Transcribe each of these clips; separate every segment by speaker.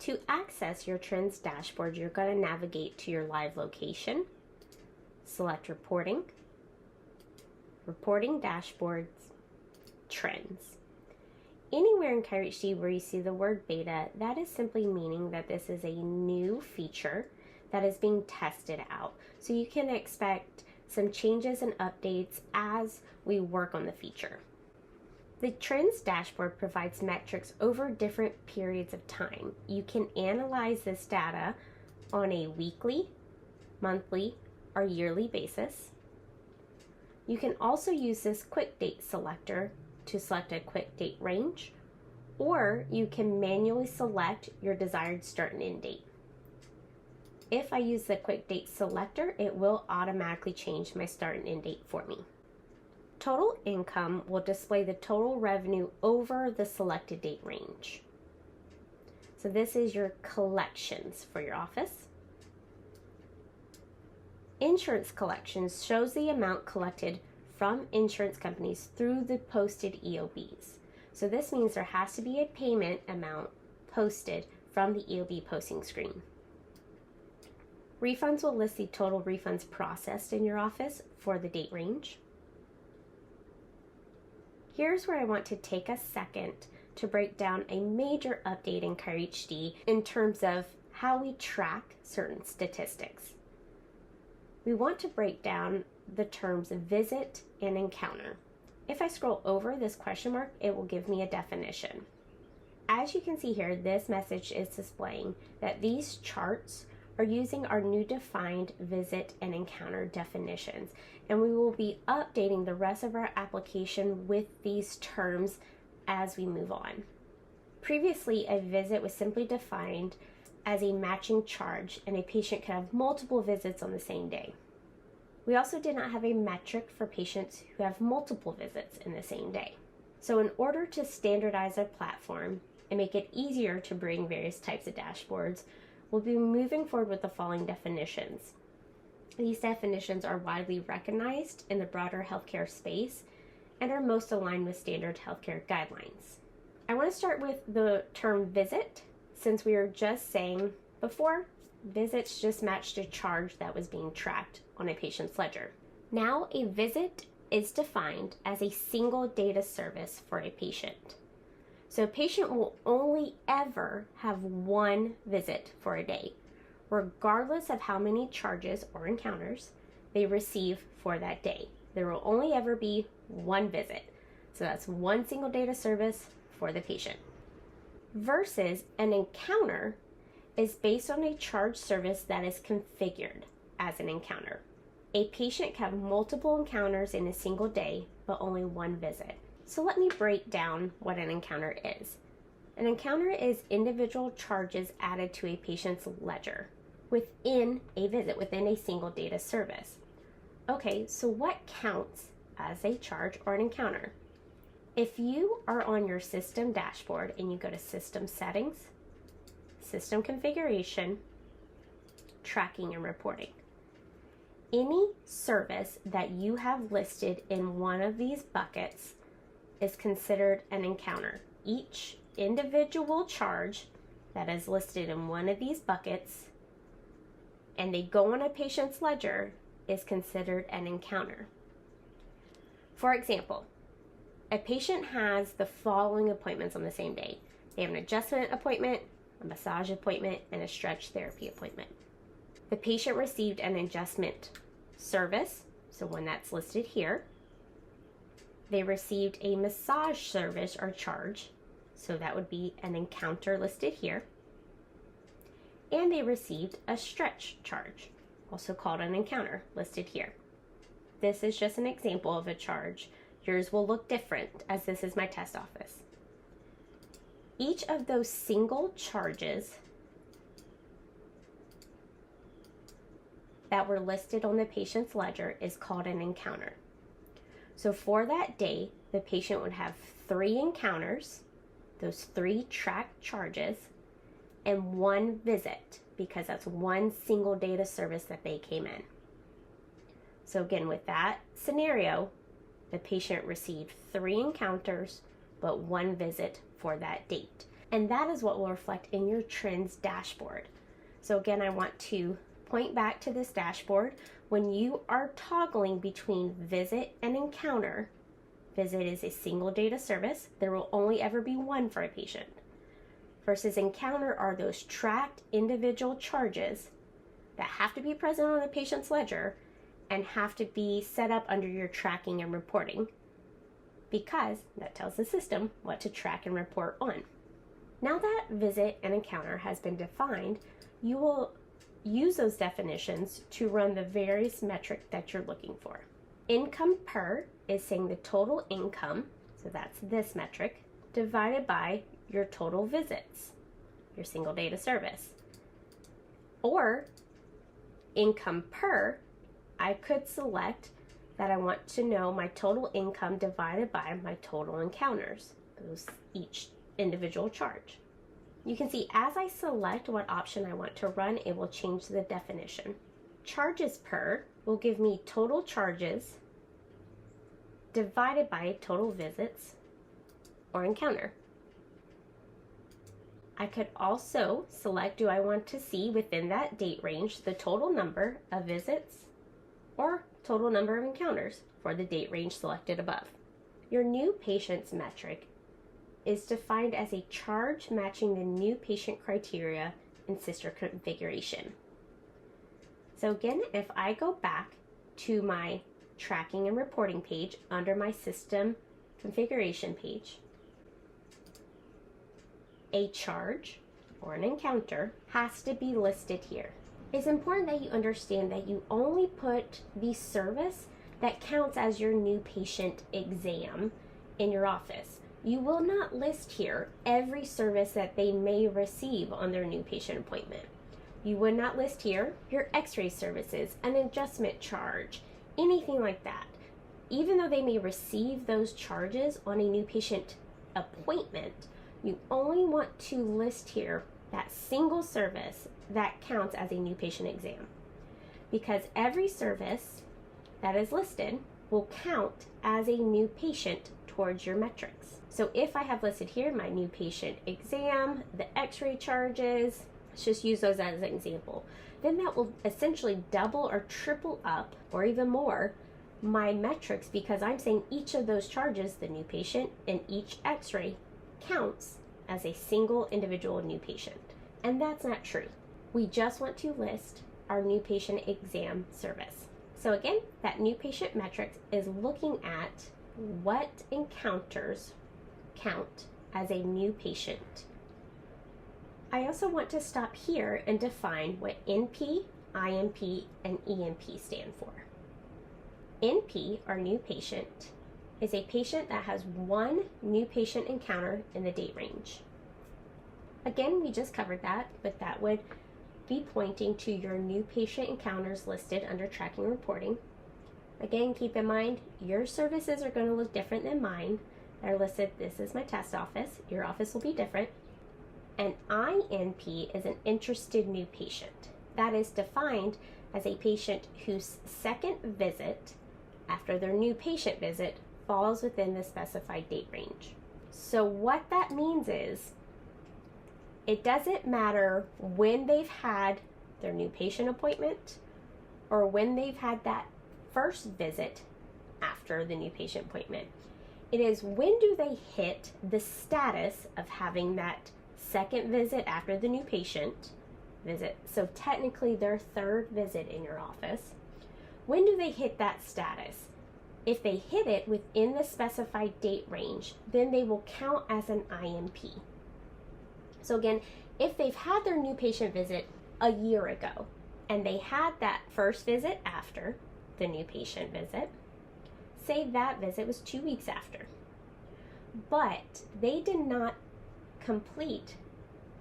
Speaker 1: To access your Trends dashboard, you're going to navigate to your live location, select Reporting, Reporting Dashboards, Trends. Anywhere in ChiroHD where you see the word beta, that is simply meaning that this is a new feature that is being tested out. So you can expect some changes and updates as we work on the feature. The Trends dashboard provides metrics over different periods of time. You can analyze this data on a weekly, monthly, or yearly basis. You can also use this quick date selector to select a quick date range, or you can manually select your desired start and end date. If I use the quick date selector, it will automatically change my start and end date for me. Total income will display the total revenue over the selected date range. So this is your collections for your office. Insurance collections shows the amount collected from insurance companies through the posted EOBs. So this means there has to be a payment amount posted from the EOB posting screen. Refunds will list the total refunds processed in your office for the date range. Here's where I want to take a second to break down a major update in ChiroHD in terms of how we track certain statistics. We want to break down the terms visit and encounter. If I scroll over this question mark, it will give me a definition. As you can see here, this message is displaying that these charts are using our new defined visit and encounter definitions, and we will be updating the rest of our application with these terms as we move on. Previously, a visit was simply defined as a matching charge, and a patient could have multiple visits on the same day. We also did not have a metric for patients who have multiple visits in the same day. So in order to standardize our platform and make it easier to bring various types of dashboards, we'll be moving forward with the following definitions. These definitions are widely recognized in the broader healthcare space and are most aligned with standard healthcare guidelines. I want to start with the term visit, since we were just saying before, visits just matched a charge that was being tracked on a patient's ledger. Now, a visit is defined as a single data service for a patient. So a patient will only ever have one visit for a day, regardless of how many charges or encounters they receive for that day. There will only ever be one visit. So that's one single data service for the patient. Versus an encounter is based on a charge service that is configured as an encounter. A patient can have multiple encounters in a single day, but only one visit. So let me break down what an encounter is. An encounter is individual charges added to a patient's ledger within a visit, within a single data service. Okay, so what counts as a charge or an encounter? If you are on your system dashboard and you go to System Settings, System Configuration, Tracking and Reporting, any service that you have listed in one of these buckets is considered an encounter. Each individual charge that is listed in one of these buckets and they go on a patient's ledger is considered an encounter. For example, a patient has the following appointments on the same day. They have an adjustment appointment, a massage appointment, and a stretch therapy appointment. The patient received an adjustment service, so one that's listed here. They received a massage service or charge, so that would be an encounter listed here. And they received a stretch charge, also called an encounter, listed here. This is just an example of a charge. Yours will look different, as this is my test office. Each of those single charges that were listed on the patient's ledger is called an encounter. So for that day, the patient would have 3 encounters, those 3 tracked charges, and 1 visit, because that's one single data service that they came in. So again, with that scenario, the patient received 3 encounters, but 1 visit for that date. And that is what will reflect in your trends dashboard. So again, I want to point back to this dashboard. When you are toggling between visit and encounter, visit is a single data service. There will only ever be one for a patient. Versus encounter are those tracked individual charges that have to be present on the patient's ledger and have to be set up under your tracking and reporting, because that tells the system what to track and report on. Now that visit and encounter has been defined, you will use those definitions to run the various metrics that you're looking for. Income per is saying the total income, so that's this metric, divided by your total visits, your single data service. Or income per, I could select that I want to know my total income divided by my total encounters, those each individual charge. You can see as I select what option I want to run, it will change the definition. Charges per will give me total charges divided by total visits or encounter. I could also select, do I want to see within that date range the total number of visits or total number of encounters for the date range selected above. Your new patients metric is defined as a charge matching the new patient criteria in sister configuration. So again, if I go back to my tracking and reporting page under my system configuration page, a charge or an encounter has to be listed here. It's important that you understand that you only put the service that counts as your new patient exam in your office. You will not list here every service that they may receive on their new patient appointment. You would not list here your x-ray services, an adjustment charge, anything like that. Even though they may receive those charges on a new patient appointment, you only want to list here that single service that counts as a new patient exam, because every service that is listed will count as a new patient towards your metrics. So if I have listed here my new patient exam, the x-ray charges, let's just use those as an example, then that will essentially double or triple up, or even more, my metrics, because I'm saying each of those charges, the new patient and each x-ray, counts as a single individual new patient. And that's not true. We just want to list our new patient exam service. So again, that new patient metrics is looking at what encounters count as a new patient. I also want to stop here and define what NP, IMP, and EMP stand for. NP, or new patient, is a patient that has one new patient encounter in the date range. Again, we just covered that, but that would be pointing to your new patient encounters listed under tracking and reporting. Again, keep in mind, your services are going to look different than mine. They're listed, this is my test office, your office will be different. And INP is an interested new patient. That is defined as a patient whose second visit after their new patient visit falls within the specified date range. So what that means is, it doesn't matter when they've had their new patient appointment or when they've had that first visit after the new patient appointment. It is when do they hit the status of having that second visit after the new patient visit. So technically their third visit in your office. When do they hit that status? If they hit it within the specified date range, then they will count as an IMP. So again, if they've had their new patient visit a year ago and they had that first visit after the new patient visit, say that visit was 2 weeks after, but they did not complete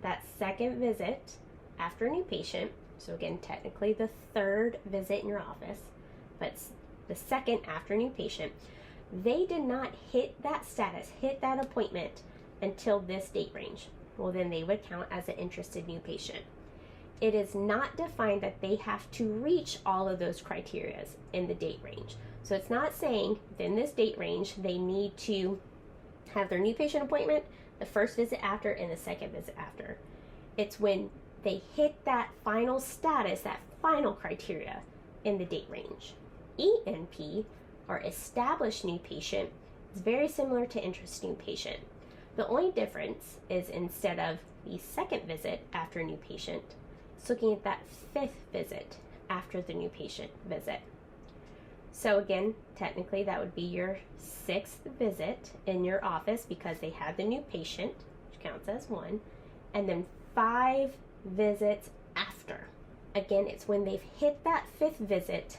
Speaker 1: that second visit after a new patient, so again, technically the third visit in your office, but the second after a new patient, they did not hit that status, hit that appointment until this date range. Well, then they would count as an interested new patient. It is not defined that they have to reach all of those criteria in the date range. So it's not saying within this date range they need to have their new patient appointment, the first visit after and the second visit after. It's when they hit that final status, that final criteria in the date range. ENP, or established new patient, is very similar to interest new patient. The only difference is instead of the second visit after a new patient, it's looking at that fifth visit after the new patient visit. So again, technically that would be your sixth visit in your office because they had the new patient, which counts as one, and then 5 visits after. Again, it's when they've hit that fifth visit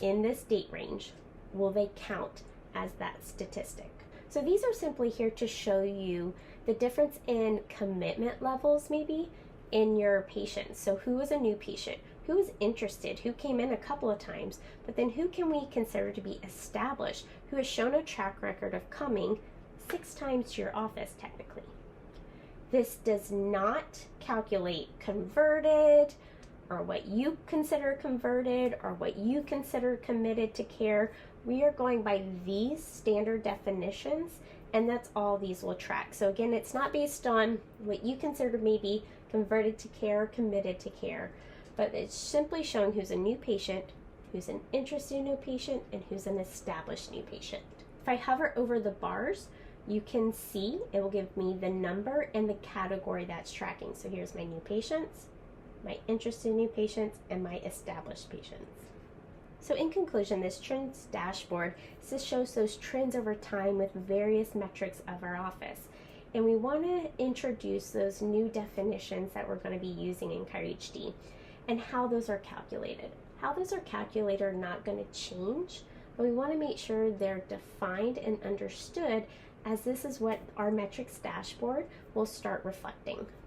Speaker 1: in this date range, will they count as that statistic. So these are simply here to show you the difference in commitment levels maybe in your patients. So who is a new patient? Who is interested? Who came in a couple of times? But then who can we consider to be established? Who has shown a track record of coming 6 times to your office technically. This does not calculate converted or what you consider converted or what you consider committed to care. We are going by these standard definitions, and that's all these will track. So again, it's not based on what you consider maybe converted to care, committed to care, but it's simply showing who's a new patient, who's an interested new patient, and who's an established new patient. If I hover over the bars, you can see it will give me the number and the category that's tracking. So here's my new patients, my interested new patients, and my established patients. So in conclusion, this trends dashboard just shows those trends over time with various metrics of our office. And we want to introduce those new definitions that we're going to be using in CareHD and how those are calculated. How those are calculated are not going to change, but we want to make sure they're defined and understood, as this is what our metrics dashboard will start reflecting.